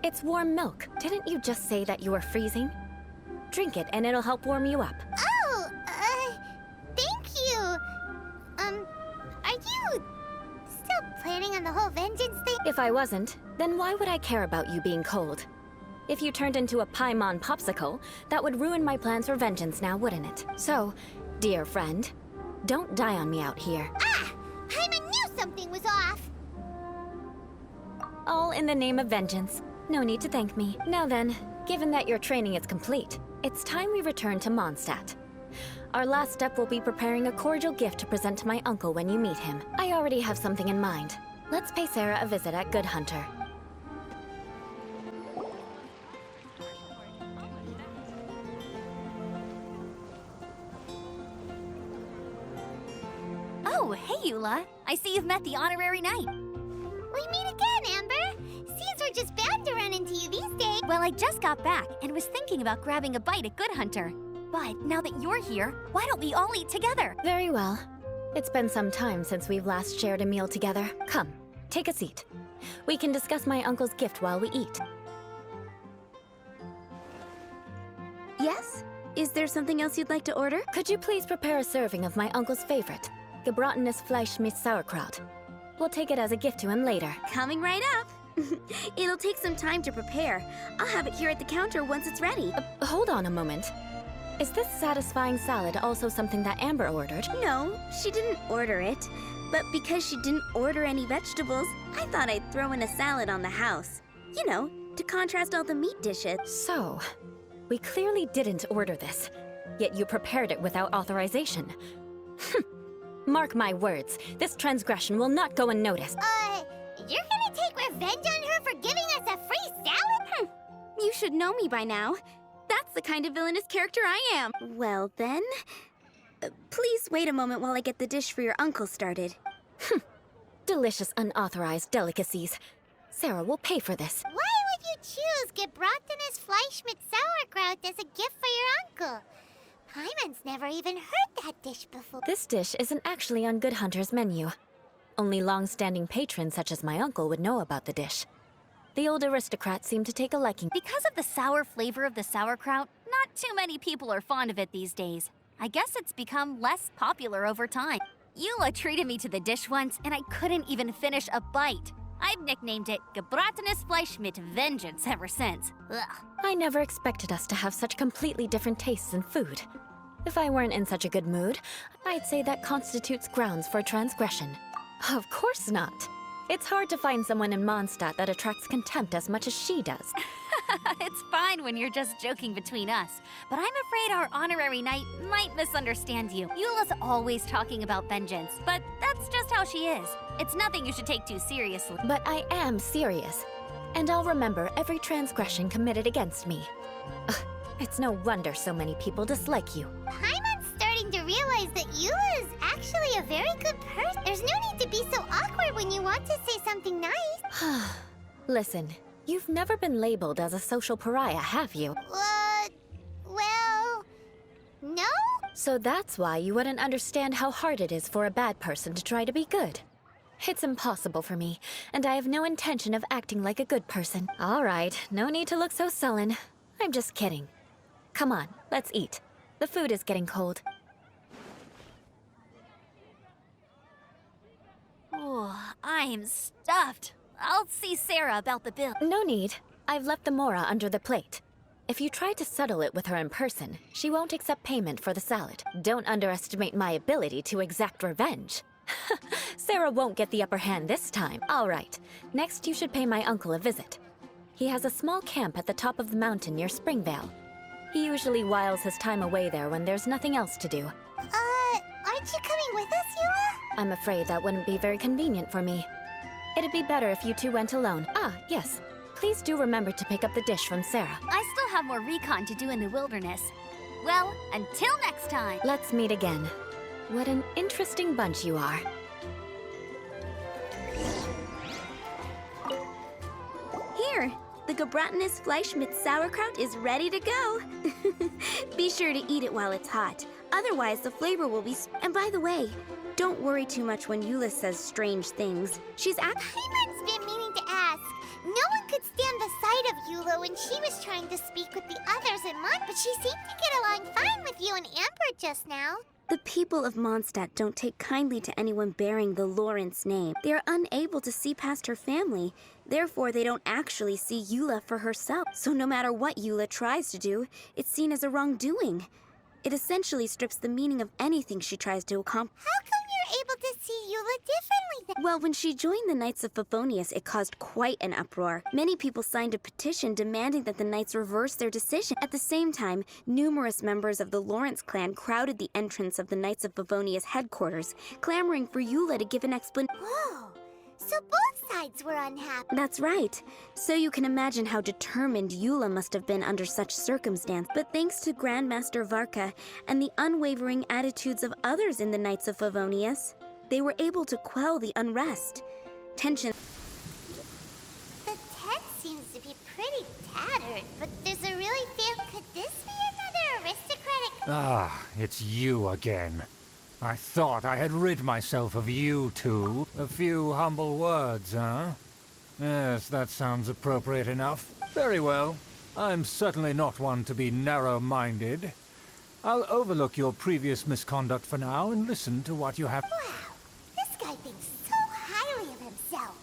It's warm milk. Didn't you just say that you were freezing? Drink it and it'll help warm you up. Oh, thank you. Are you still planning on the whole vengeance thing? If I wasn't, then why would I care about you being cold? If you turned into a Paimon popsicle, that would ruin my plans for vengeance now, wouldn't it? So, dear friend, don't die on me out here. Ah! Paimon knew something was off! All in the name of vengeance. No need to thank me. Now then, given that your training is complete, it's time we return to Mondstadt. Our last step will be preparing a cordial gift to present to my uncle when you meet him. I already have something in mind. Let's pay Sarah a visit at Good Hunter. Oh, hey, Eula. I see you've met the honorary knight. We meet again, Amber! Seems we're just bound to run into you these days. Well, I just got back and was thinking about grabbing a bite at Good Hunter. But now that you're here, why don't we all eat together? Very well. It's been some time since we've last shared a meal together. Come, take a seat. We can discuss my uncle's gift while we eat. Yes? Is there something else you'd like to order? Could you please prepare a serving of my uncle's favorite, gebratenes Fleisch mit Sauerkraut? We'll take it as a gift to him later. Coming right up. It'll take some time to prepare. I'll have it here at the counter once it's ready. Hold on a moment. Is this satisfying salad also something that Amber ordered? No, she didn't order it. But because she didn't order any vegetables, I thought I'd throw in a salad on the house. You know, to contrast all the meat dishes. So, we clearly didn't order this, yet you prepared it without authorization. Mark my words, this transgression will not go unnoticed. You're gonna take revenge on her for giving us a free salad? You should know me by now. That's the kind of villainous character I am. Well then, please wait a moment while I get the dish for your uncle started. Delicious unauthorized delicacies. Sarah will pay for this. Why would you choose gebratenes Fleisch mit Sauerkraut as a gift for your uncle? Paimon's never even heard that dish before. This dish isn't actually on Good Hunter's menu. Only long-standing patrons such as my uncle would know about the dish. The old aristocrats seem to take a liking. Because of the sour flavor of the sauerkraut, not too many people are fond of it these days. I guess it's become less popular over time. Eula treated me to the dish once, and I couldn't even finish a bite. I've nicknamed it gebratenes Fleisch mit Vengeance ever since. Ugh. I never expected us to have such completely different tastes in food. If I weren't in such a good mood, I'd say that constitutes grounds for transgression. Of course not. It's hard to find someone in Mondstadt that attracts contempt as much as she does. It's fine when you're just joking between us, but I'm afraid our honorary knight might misunderstand you. Eula's always talking about vengeance, but that's just how she is. It's nothing you should take too seriously. But I am serious, and I'll remember every transgression committed against me. It's no wonder so many people dislike you. Paimon's starting to realize that Eula is actually a very good person. There's no need to be so awkward when you want to say something nice. Listen, you've never been labeled as a social pariah, have you? Well, no? So that's why you wouldn't understand how hard it is for a bad person to try to be good. It's impossible for me, and I have no intention of acting like a good person. All right, no need to look so sullen. I'm just kidding. Come on, let's eat. The food is getting cold. Oh, I'm stuffed. I'll see Sarah about the bill. No need. I've left the mora under the plate. If you try to settle it with her in person, she won't accept payment for the salad. Don't underestimate my ability to exact revenge. Sarah won't get the upper hand this time. All right. Next, you should pay my uncle a visit. He has a small camp at the top of the mountain near Springvale. He usually whiles his time away there when there's nothing else to do. Aren't you coming with us, Eula? I'm afraid that wouldn't be very convenient for me. It'd be better if you two went alone. Ah, yes. Please do remember to pick up the dish from Sarah. I still have more recon to do in the wilderness. Well, until next time. Let's meet again. What an interesting bunch you are. Here, the Gebratenes Fleischmitz sauerkraut is ready to go. Be sure to eat it while it's hot. Otherwise, the flavor will be And by the way, don't worry too much when Eula says strange things. She's Paimon's been meaning to ask. No one could stand the sight of Eula when she was trying to speak with the others in Mont, but she seemed to get along fine with you and Amber just now. The people of Mondstadt don't take kindly to anyone bearing the Lawrence name. They are unable to see past her family. Therefore, they don't actually see Eula for herself. So no matter what Eula tries to do, it's seen as a wrongdoing. It essentially strips the meaning of anything she tries to accomplish. How come you're able to see Eula differently then? Well, when she joined the Knights of Favonius, it caused quite an uproar. Many people signed a petition demanding that the Knights reverse their decision. At the same time, numerous members of the Lawrence clan crowded the entrance of the Knights of Favonius headquarters, clamoring for Eula to give an explanation. Whoa! So both sides were unhappy. That's right. So you can imagine how determined Eula must have been under such circumstance. But thanks to Grandmaster Varka and the unwavering attitudes of others in the Knights of Favonius, they were able to quell the unrest. Tension. The tent seems to be pretty tattered, but there's a really Could this be another aristocratic? Ah, it's you again. I thought I had rid myself of you two. A few humble words, huh? Yes, that sounds appropriate enough. Very well. I'm certainly not one to be narrow-minded. I'll overlook your previous misconduct for now and listen to what you have. Wow, this guy thinks so highly of himself.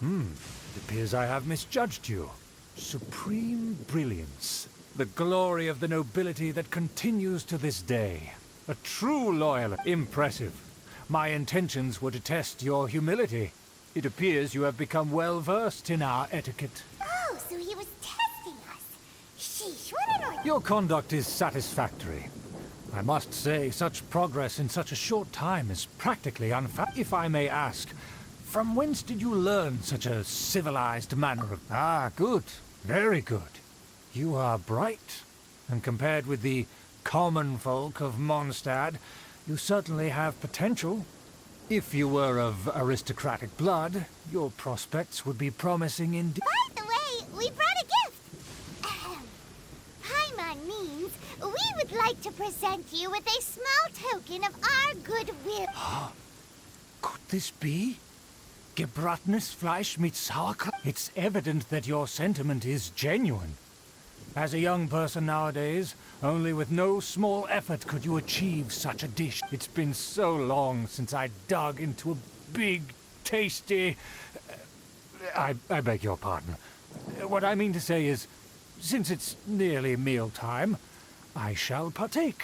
It appears I have misjudged you. Supreme brilliance. The glory of the nobility that continues to this day. A true loyalist. Impressive. My intentions were to test your humility. It appears you have become well-versed in our etiquette. Oh, so he was testing us. Sheesh, what an Your conduct is satisfactory. I must say, such progress in such a short time is practically unfair. If I may ask, from whence did you learn such a civilized manner of... Ah, good. Very good. You are bright, and compared with the common folk of Mondstadt, you certainly have potential. If you were of aristocratic blood, your prospects would be promising indeed. By the way, we brought a gift. Paimon means we would like to present you with a small token of our goodwill. Could this be? Gebratenes Fleischmitz sauerkraut? It's evident that your sentiment is genuine. As a young person nowadays, only with no small effort could you achieve such a dish. It's been so long since I dug into a big, tasty... I beg your pardon. What I mean to say is, since it's nearly mealtime, I shall partake.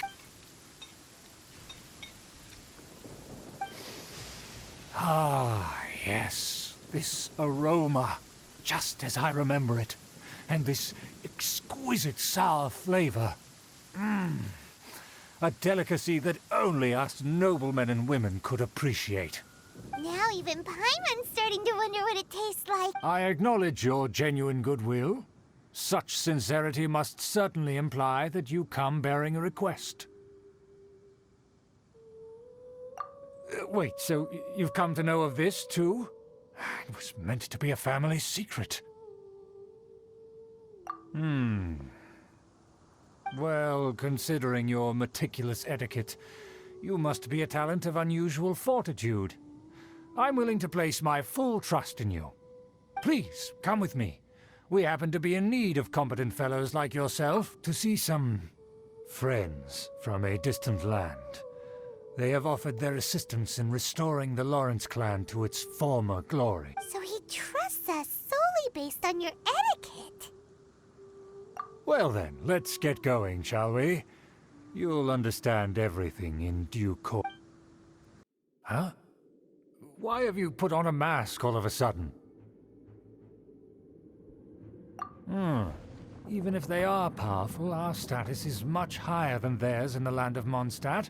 Ah, yes, this aroma, just as I remember it. And this exquisite sour flavor. A delicacy that only us noblemen and women could appreciate. Now even Paimon's starting to wonder what it tastes like. I acknowledge your genuine goodwill. Such sincerity must certainly imply that you come bearing a request. Wait, so you've come to know of this, too? It was meant to be a family secret. Well, considering your meticulous etiquette, you must be a talent of unusual fortitude. I'm willing to place my full trust in you. Please, come with me. We happen to be in need of competent fellows like yourself to see some friends from a distant land. They have offered their assistance in restoring the Lawrence clan to its former glory. So he trusts us solely based on your etiquette. Well then, let's get going, shall we? You'll understand everything in due course. Huh? Why have you put on a mask all of a sudden? Even if they are powerful, our status is much higher than theirs in the land of Mondstadt.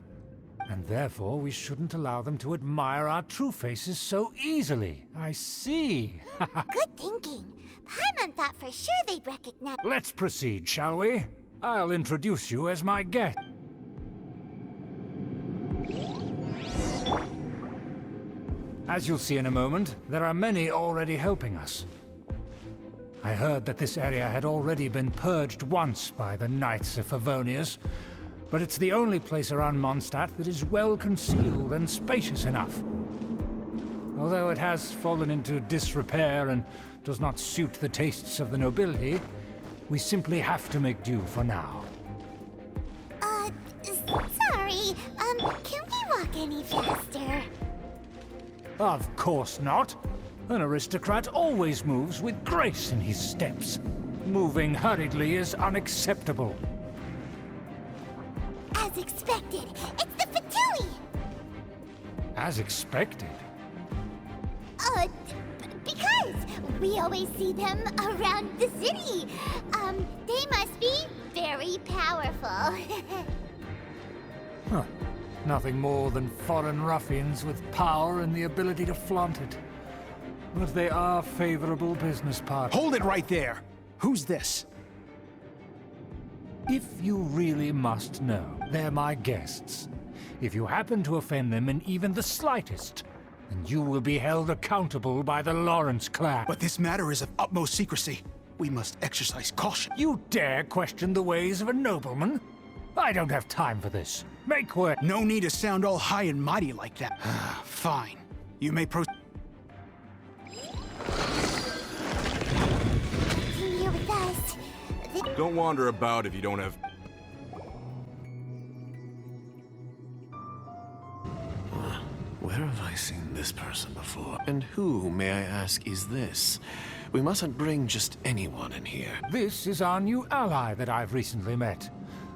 And therefore, we shouldn't allow them to admire our true faces so easily. I see. Good thinking. Paimon thought for sure they'd recognize. Let's proceed, shall we? I'll introduce you as my guest. As you'll see in a moment, there are many already helping us. I heard that this area had already been purged once by the Knights of Favonius, but it's the only place around Mondstadt that is well concealed and spacious enough. Although it has fallen into disrepair and does not suit the tastes of the nobility, we simply have to make do for now. Sorry, can we walk any faster? Of course not. An aristocrat always moves with grace in his steps. Moving hurriedly is unacceptable. As expected, it's the Fatui! As expected? Because we always see them around the city. They must be very powerful. Huh. Nothing more than foreign ruffians with power and the ability to flaunt it. But they are favorable business partners. Hold it right there! Who's this? If you really must know, they're my guests. If you happen to offend them in even the slightest, then you will be held accountable by the Lawrence clan. But this matter is of utmost secrecy. We must exercise caution. You dare question the ways of a nobleman? I don't have time for this. Make way. No need to sound all high and mighty like that. Fine. You may proceed. Continue with us. Don't wander about if you don't have... Where have I seen this person before? And who, may I ask, is this? We mustn't bring just anyone in here. This is our new ally that I've recently met.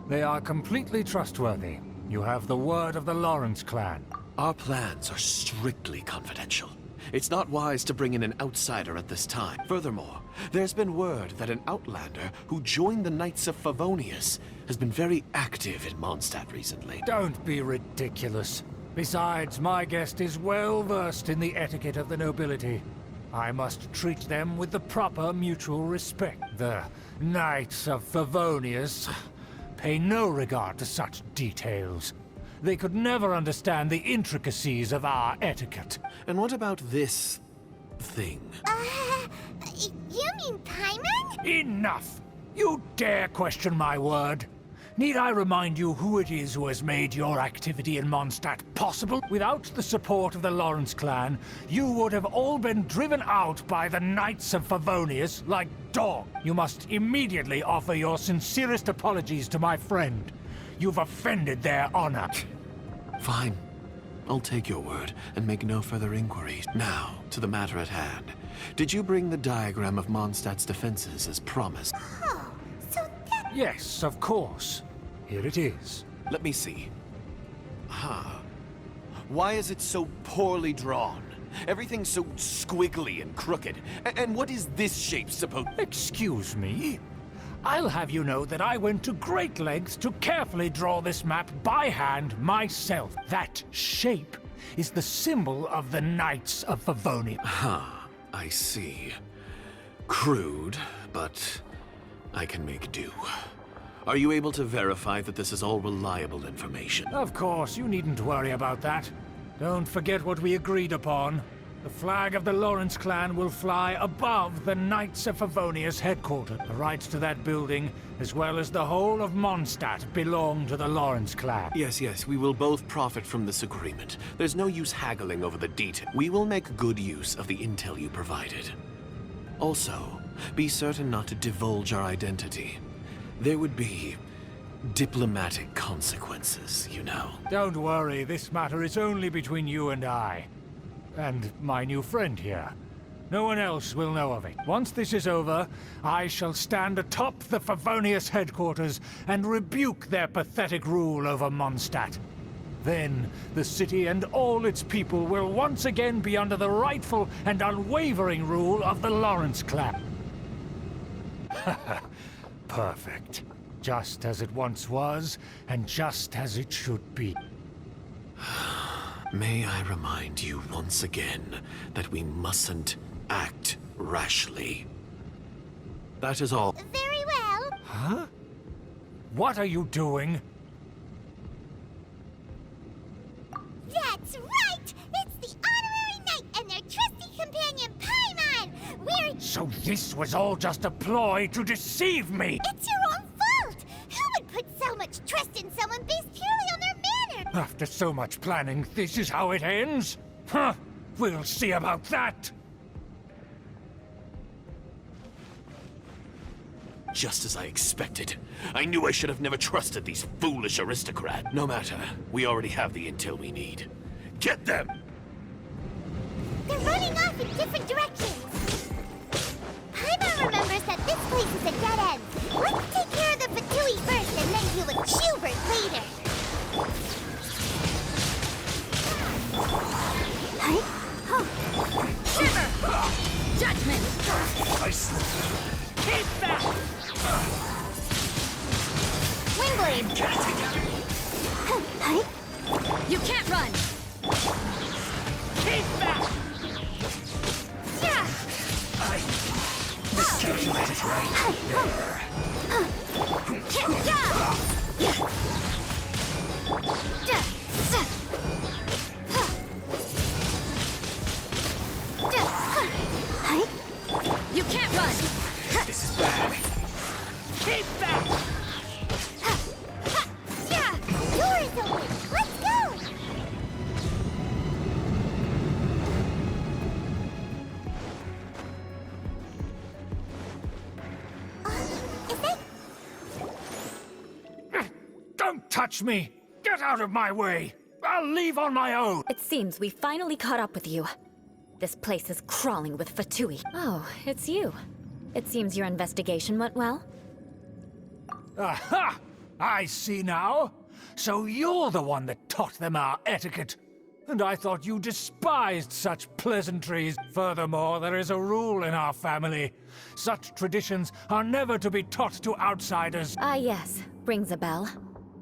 They are completely trustworthy. You have the word of the Lawrence clan. Our plans are strictly confidential. It's not wise to bring in an outsider at this time. Furthermore, there's been word that an outlander who joined the Knights of Favonius has been very active in Mondstadt recently. Don't be ridiculous. Besides, my guest is well versed in the etiquette of the nobility. I must treat them with the proper mutual respect. The Knights of Favonius pay no regard to such details. They could never understand the intricacies of our etiquette. And what about this thing? You mean Paimon? Enough! You dare question my word? Need I remind you who it is who has made your activity in Mondstadt possible? Without the support of the Lawrence clan, you would have all been driven out by the Knights of Favonius like dogs. You must immediately offer your sincerest apologies to my friend. You've offended their honor. Fine. I'll take your word and make no further inquiries. Now, to the matter at hand. Did you bring the diagram of Mondstadt's defenses as promised? Oh, so that... Yes, of course. Here it is. Let me see. Why is it so poorly drawn? Everything's so squiggly and crooked. And what is this shape supposed... Excuse me? I'll have you know that I went to great lengths to carefully draw this map by hand myself. That shape is the symbol of the Knights of Favonius. I see. Crude, but I can make do. Are you able to verify that this is all reliable information? Of course, you needn't worry about that. Don't forget what we agreed upon. The flag of the Lawrence clan will fly above the Knights of Favonius headquarters. The rights to that building, as well as the whole of Mondstadt, belong to the Lawrence clan. Yes, we will both profit from this agreement. There's no use haggling over the detail. We will make good use of the intel you provided. Also, be certain not to divulge our identity. There would be diplomatic consequences, you know. Don't worry, this matter is only between you and I. And my new friend here. No one else will know of it. Once this is over, I shall stand atop the Favonius headquarters and rebuke their pathetic rule over Mondstadt. Then, the city and all its people will once again be under the rightful and unwavering rule of the Lawrence clan. Perfect. Just as it once was, and just as it should be. May I remind you once again that we mustn't act rashly. That is all. Very well. Huh? What are you doing? That's right! It's the honorary knight and their trusty companion, Paimon! We're... So this was all just a ploy to deceive me! It's your own fault! Who would put so much trust in someone based purely on their manner? After so much planning, this is how it ends? Huh? We'll see about that! Just as I expected. I knew I should have never trusted these foolish aristocrats. No matter, we already have the intel we need. Get them! They're running off in different directions. Paimon remembers that this place is a dead end. Let's take care of the Fatui first and then deal with Schubert later. Shiver! Judgment! Keep that! Wingblade! You can't run! Keep that! Yeah! Miscalculated right there. You can't run! This is bad. Keep that! Yeah! Door is open! Let's go! Is that... Don't touch me! Get out of my way! I'll leave on my own! It seems we finally caught up with you. This place is crawling with Fatui. Oh, it's you. It seems your investigation went well. Aha! I see now. So you're the one that taught them our etiquette. And I thought you despised such pleasantries. Furthermore, there is a rule in our family. Such traditions are never to be taught to outsiders. Ah, yes. Rings a bell.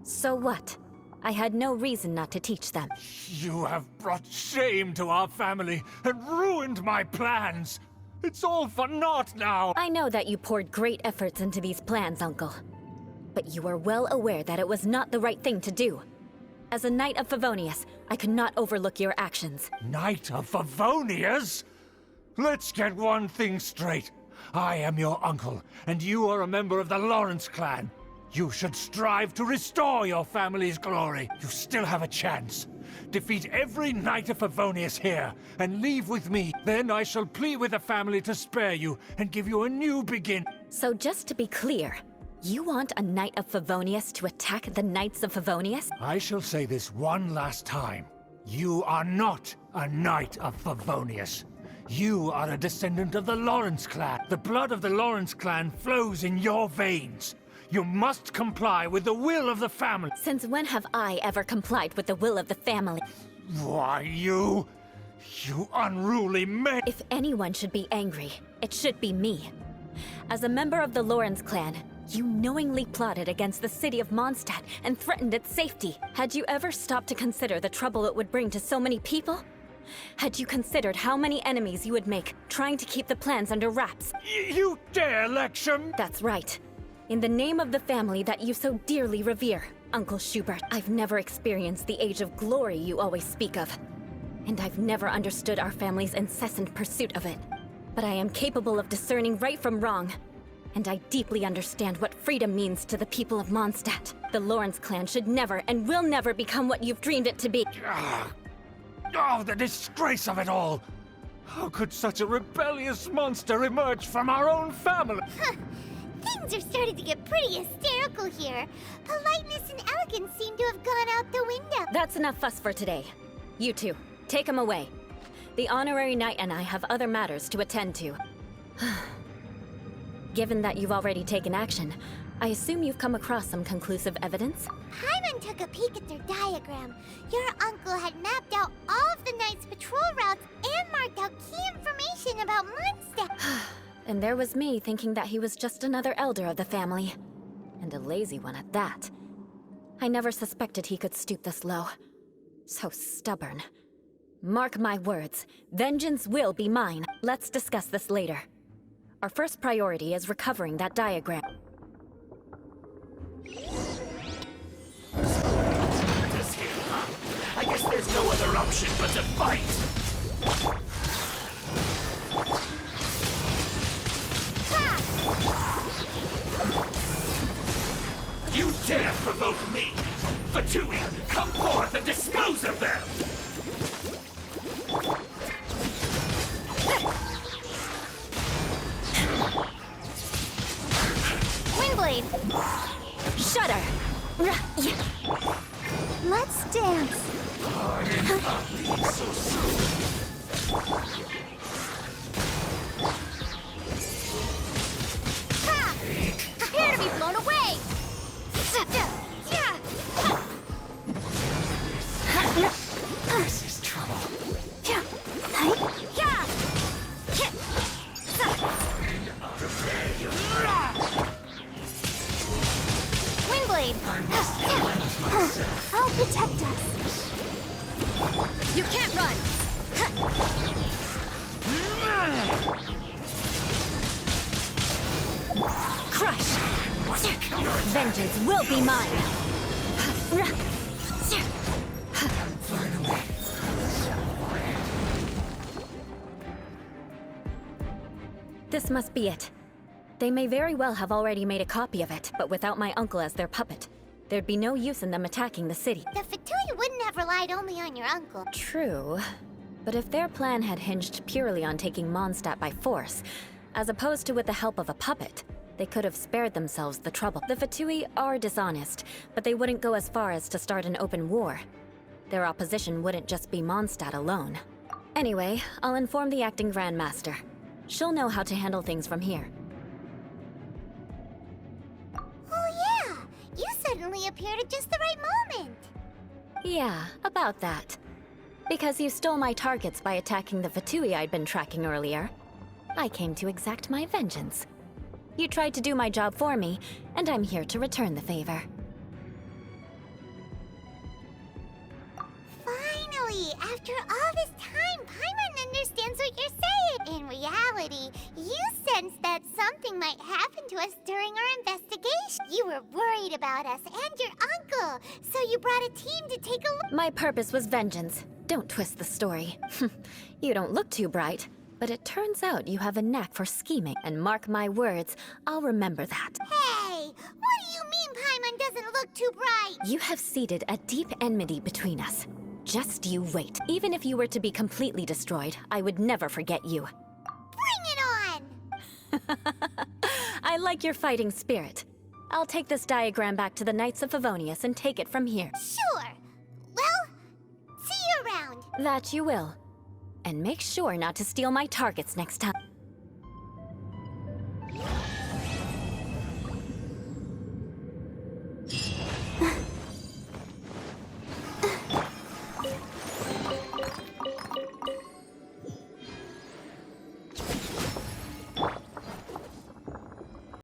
So what? I had no reason not to teach them. You have brought shame to our family and ruined my plans. It's all for naught now. I know that you poured great efforts into these plans, Uncle. But you are well aware that it was not the right thing to do. As a Knight of Favonius, I could not overlook your actions. Knight of Favonius? Let's get one thing straight. I am your uncle, and you are a member of the Lawrence clan. You should strive to restore your family's glory. You still have a chance. Defeat every Knight of Favonius here, and leave with me. Then I shall plead with the family to spare you, and give you a new begin. So just to be clear, you want a Knight of Favonius to attack the Knights of Favonius? I shall say this one last time. You are not a Knight of Favonius. You are a descendant of the Lawrence clan. The blood of the Lawrence clan flows in your veins. You must comply with the will of the family. Since when have I ever complied with the will of the family? Why, you unruly man! If anyone should be angry, it should be me. As a member of the Lawrence clan, you knowingly plotted against the city of Mondstadt and threatened its safety. Had you ever stopped to consider the trouble it would bring to so many people? Had you considered how many enemies you would make trying to keep the plans under wraps? You dare lecture me? That's right. In the name of the family that you so dearly revere, Uncle Schubert, I've never experienced the age of glory you always speak of. And I've never understood our family's incessant pursuit of it. But I am capable of discerning right from wrong. And I deeply understand what freedom means to the people of Mondstadt. The Lawrence clan should never and will never become what you've dreamed it to be. Oh, the disgrace of it all! How could such a rebellious monster emerge from our own family? Things are starting to get pretty hysterical here. Politeness and elegance seem to have gone out the window. That's enough fuss for today. You two, take him away. The honorary knight and I have other matters to attend to. Given that you've already taken action, I assume you've come across some conclusive evidence? Paimon took a peek at their diagram. Your uncle had mapped out all of the Knight's patrol routes and marked out key information about Mondstadt. And there was me thinking that he was just another elder of the family. And a lazy one at that. I never suspected he could stoop this low. So stubborn. Mark my words, vengeance will be mine. Let's discuss this later. Our first priority is recovering that diagram. I guess there's no other option but to fight! You dare provoke me! Fatui, come forth and dispose of them! Windblade! Shudder! Let's dance. Ha! Prepare to be blown away! This is trouble. Windblade! I'll protect us. You can't run! Crush! Vengeance will be mine! This must be it. They may very well have already made a copy of it, but without my uncle as their puppet, there'd be no use in them attacking the city. The Fatui wouldn't have relied only on your uncle. True. But if their plan had hinged purely on taking Mondstadt by force, as opposed to with the help of a puppet, they could have spared themselves the trouble. The Fatui are dishonest, but they wouldn't go as far as to start an open war. Their opposition wouldn't just be Mondstadt alone. Anyway, I'll inform the acting Grandmaster. She'll know how to handle things from here. Oh yeah! You suddenly appeared at just the right moment! Yeah, about that. Because you stole my targets by attacking the Fatui I'd been tracking earlier, I came to exact my vengeance. You tried to do my job for me, and I'm here to return the favor. Finally! After all this time, Paimon understands what you're saying! In reality, you sensed that something might happen to us during our investigation. You were worried about us and your uncle, so you brought a team to take a look. My purpose was vengeance. Don't twist the story. You don't look too bright, but it turns out you have a knack for scheming, and mark my words, I'll remember that. Hey! What do you mean Paimon doesn't look too bright? You have seeded a deep enmity between us. Just you wait. Even if you were to be completely destroyed, I would never forget you. Bring it on! I like your fighting spirit. I'll take this diagram back to the Knights of Favonius and take it from here. Sure! Well, see you around! That you will. And make sure not to steal my targets next time.